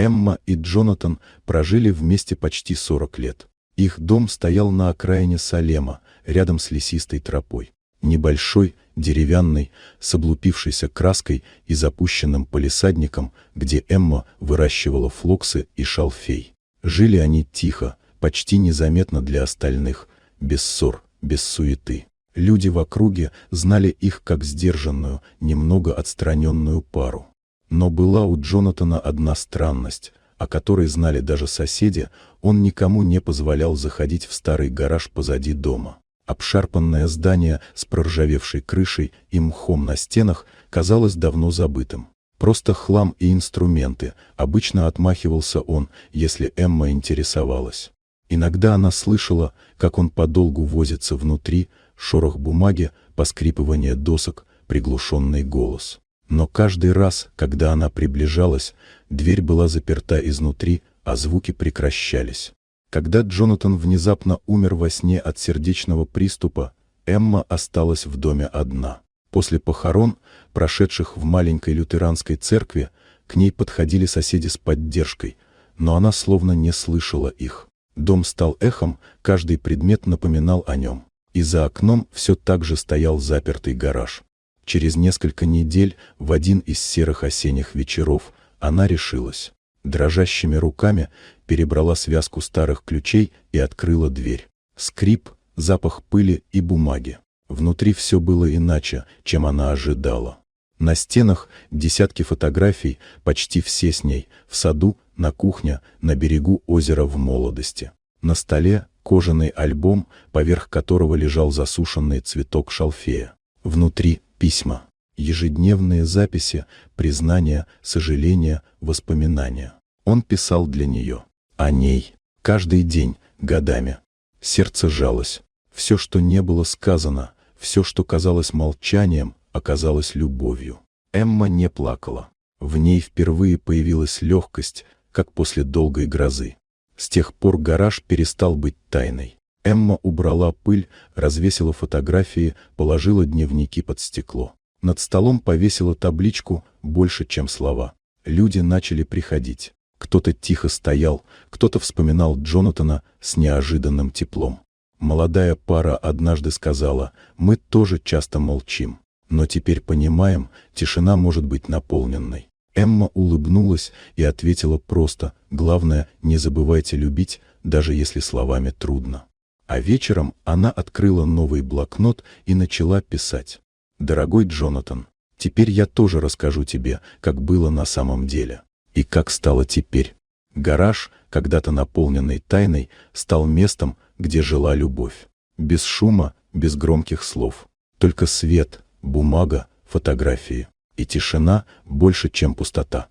Эмма и Джонатан прожили вместе почти 40 лет. Их дом стоял на окраине Салема, рядом с лесистой тропой. Небольшой, деревянный, с облупившейся краской и запущенным палисадником, где Эмма выращивала флоксы и шалфей. Жили они тихо, почти незаметно для остальных, без ссор, без суеты. Люди в округе знали их как сдержанную, немного отстраненную пару. Но была у Джонатана одна странность, о которой знали даже соседи: он никому не позволял заходить в старый гараж позади дома. Обшарпанное здание с проржавевшей крышей и мхом на стенах казалось давно забытым. Просто хлам и инструменты, обычно отмахивался он, если Эмма интересовалась. Иногда она слышала, как он подолгу возится внутри, шорох бумаги, поскрипывание досок, приглушенный голос. Но каждый раз, когда она приближалась, дверь была заперта изнутри, а звуки прекращались. Когда Джонатан внезапно умер во сне от сердечного приступа, Эмма осталась в доме одна. После похорон, прошедших в маленькой лютеранской церкви, к ней подходили соседи с поддержкой, но она словно не слышала их. Дом стал эхом, каждый предмет напоминал о нем. И за окном все так же стоял запертый гараж. Через несколько недель, в один из серых осенних вечеров, она решилась. Дрожащими руками перебрала связку старых ключей и открыла дверь. Скрип, запах пыли и бумаги. Внутри все было иначе, чем она ожидала. На стенах десятки фотографий, почти все с ней, в саду, на кухне, на берегу озера в молодости. На столе кожаный альбом, поверх которого лежал засушенный цветок шалфея. Внутри письма, ежедневные записи, признания, сожаления, воспоминания. Он писал для нее, о ней, каждый день, годами. Сердце жалось. Все, что не было сказано, все, что казалось молчанием, оказалось любовью. Эмма не плакала. В ней впервые появилась легкость, как после долгой грозы. С тех пор гараж перестал быть тайной. Эмма убрала пыль, развесила фотографии, положила дневники под стекло. Над столом повесила табличку «Больше, чем слова». Люди начали приходить. Кто-то тихо стоял, кто-то вспоминал Джонатана с неожиданным теплом. Молодая пара однажды сказала: «Мы тоже часто молчим, но теперь понимаем, тишина может быть наполненной». Эмма улыбнулась и ответила просто: «Главное, не забывайте любить, даже если словами трудно». А вечером она открыла новый блокнот и начала писать. «Дорогой Джонатан, теперь я тоже расскажу тебе, как было на самом деле. И как стало теперь. Гараж, когда-то наполненный тайной, стал местом, где жила любовь. Без шума, без громких слов. Только свет, бумага, фотографии. И тишина больше, чем пустота.